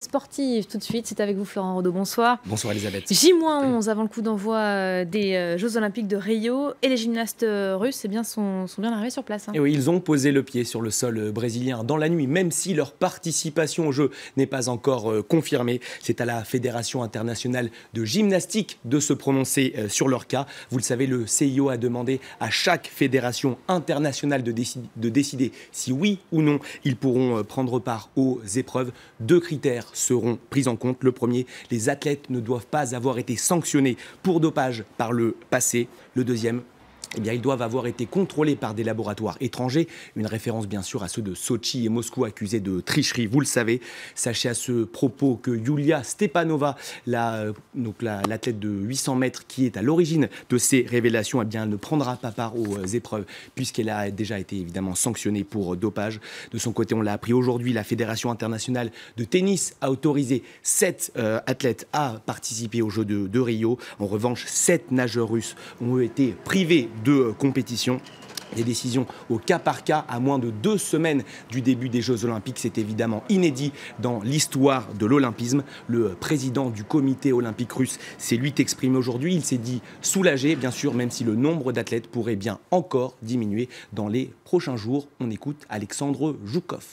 Sportive tout de suite, c'est avec vous Florent Renaud, bonsoir. Bonsoir Elisabeth. J-11 avant le coup d'envoi des Jeux Olympiques de Rio et les gymnastes russes sont bien arrivés sur place. Et oui, ils ont posé le pied sur le sol brésilien dans la nuit, même si leur participation aux Jeux n'est pas encore confirmée. C'est à la Fédération internationale de gymnastique de se prononcer sur leur cas. Vous le savez, le CIO a demandé à chaque fédération internationale de décider si oui ou non ils pourront prendre part aux épreuves. Deux critères seront pris en compte. Le premier, les athlètes ne doivent pas avoir été sanctionnés pour dopage par le passé. Le deuxième, ils doivent avoir été contrôlés par des laboratoires étrangers. Une référence bien sûr à ceux de Sochi et Moscou accusés de tricherie, vous le savez. Sachez à ce propos que Yulia Stepanova, l'athlète de 800 mètres qui est à l'origine de ces révélations, elle ne prendra pas part aux épreuves puisqu'elle a déjà été évidemment sanctionnée pour dopage. De son côté, on l'a appris aujourd'hui, la Fédération internationale de tennis a autorisé 7 athlètes à participer aux Jeux de Rio. En revanche, 7 nageurs russes ont été privés de compétition. Des décisions au cas par cas à moins de 2 semaines du début des Jeux Olympiques. C'est évidemment inédit dans l'histoire de l'olympisme. Le président du comité olympique russe s'est lui exprimé aujourd'hui. Il s'est dit soulagé, bien sûr, même si le nombre d'athlètes pourrait bien encore diminuer dans les prochains jours. On écoute Alexandre Joukov.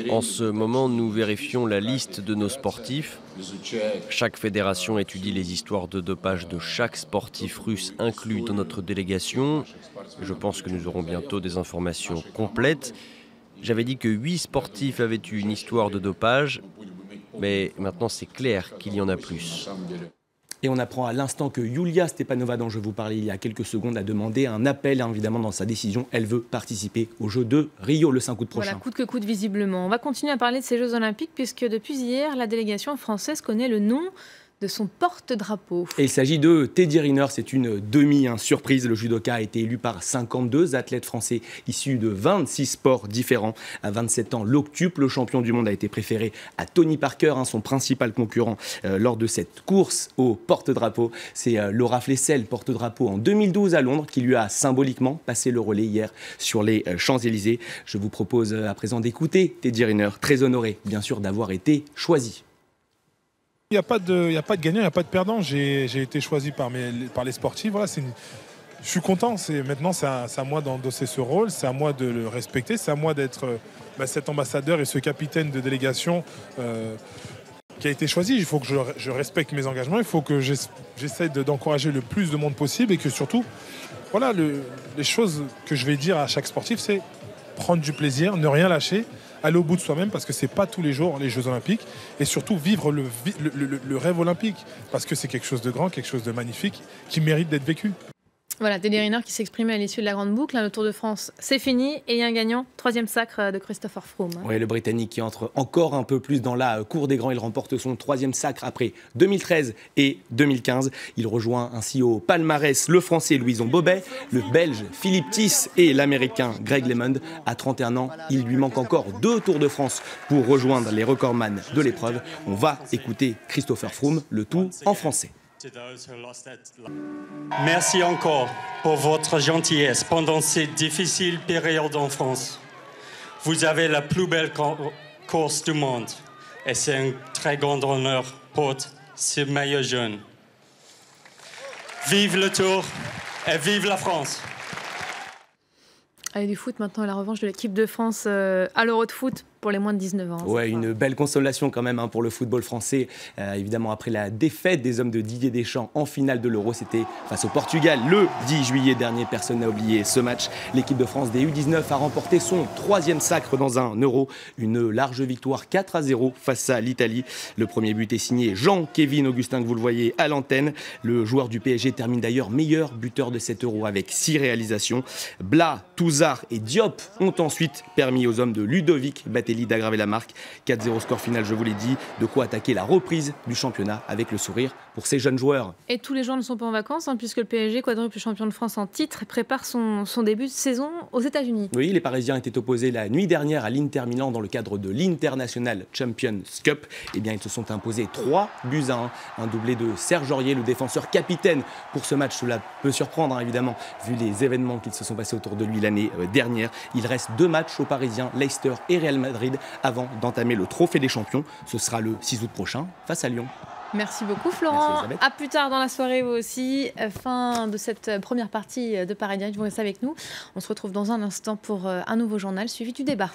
En ce moment, nous vérifions la liste de nos sportifs. Chaque fédération étudie les histoires de dopage de chaque sportif russe inclus dans notre délégation. Je pense que nous aurons bientôt des informations complètes. J'avais dit que 8 sportifs avaient eu une histoire de dopage, mais maintenant c'est clair qu'il y en a plus. Et on apprend à l'instant que Yulia Stepanova, dont je vous parlais il y a quelques secondes, a demandé un appel, évidemment, dans sa décision. Elle veut participer aux Jeux de Rio le 5 août prochain. Voilà, coûte que coûte, visiblement. On va continuer à parler de ces Jeux Olympiques, puisque depuis hier, la délégation française connaît le nom de son porte-drapeau. Et il s'agit de Teddy Riner, c'est une surprise. Le judoka a été élu par 52 athlètes français issus de 26 sports différents. À 27 ans, l'octuple champion du monde a été préféré à Tony Parker, son principal concurrent lors de cette course au porte-drapeau. C'est Laura Flessel, porte-drapeau en 2012 à Londres, qui lui a symboliquement passé le relais hier sur les Champs-Élysées. Je vous propose à présent d'écouter Teddy Riner, très honoré bien sûr d'avoir été choisi. Il n'y a pas de gagnant, il n'y a pas de perdant. J'ai été choisi par les sportifs. Voilà, je suis content. Maintenant, c'est à moi d'endosser ce rôle. C'est à moi de le respecter. C'est à moi d'être cet ambassadeur et ce capitaine de délégation qui a été choisi. Il faut que je respecte mes engagements. Il faut que j'essaie d'encourager le plus de monde possible. Et que surtout, voilà, les choses que je vais dire à chaque sportif, c'est prendre du plaisir, ne rien lâcher, aller au bout de soi-même, parce que c'est pas tous les jours les Jeux Olympiques, et surtout vivre le rêve olympique, parce que c'est quelque chose de grand, quelque chose de magnifique, qui mérite d'être vécu. Voilà, Teddy Riner qui s'exprimait à l'issue de la grande boucle. Le Tour de France, c'est fini. Et il y a un gagnant, 3e sacre de Christopher Froome. Oui, le Britannique qui entre encore un peu plus dans la cour des grands. Il remporte son 3e sacre après 2013 et 2015. Il rejoint ainsi au palmarès le Français Louison Bobet, le Belge Philippe Thys et l'Américain Greg LeMond. À 31 ans, il lui manque encore 2 Tours de France pour rejoindre les recordman de l'épreuve. On va écouter Christopher Froome, le tout en français. Merci encore pour votre gentillesse pendant cette difficile période en France. Vous avez la plus belle course du monde et c'est un très grand honneur pour ce maillot jaune. Vive le Tour et vive la France! Allez, du foot maintenant, la revanche de l'équipe de France à l'Euro de foot pour les moins de 19 ans. Ouais, une belle consolation quand même pour le football français. Évidemment, après la défaite des hommes de Didier Deschamps en finale de l'Euro, c'était face au Portugal le 10 juillet dernier. Personne n'a oublié ce match. L'équipe de France des U19 a remporté son 3e sacre dans un Euro. Une large victoire 4-0 face à l'Italie. Le premier but est signé Jean-Kévin Augustin, que vous le voyez à l'antenne. Le joueur du PSG termine d'ailleurs meilleur buteur de cet Euro avec 6 réalisations. Blas, Touzard et Diop ont ensuite permis aux hommes de Ludovic Batelli d'aggraver la marque. 4-0 score final, je vous l'ai dit. De quoi attaquer la reprise du championnat avec le sourire pour ces jeunes joueurs. Et tous les joueurs ne sont pas en vacances, puisque le PSG, quadruple champion de France en titre, prépare son début de saison aux États-Unis. Oui, les Parisiens étaient opposés la nuit dernière à l'Inter Milan dans le cadre de l'International Champions Cup. Eh bien, ils se sont imposés 3-1. Un doublé de Serge Aurier, le défenseur capitaine pour ce match. Cela peut surprendre, évidemment, vu les événements qui se sont passés autour de lui l'année dernière. Il reste 2 matchs aux Parisiens, Leicester et Real Madrid, Madrid avant d'entamer le Trophée des Champions. Ce sera le 6 août prochain face à Lyon. Merci beaucoup Florent. Merci, à plus tard dans la soirée vous aussi. Fin de cette première partie de Paris Direct. Vous restez avec nous. On se retrouve dans un instant pour un nouveau journal suivi du débat.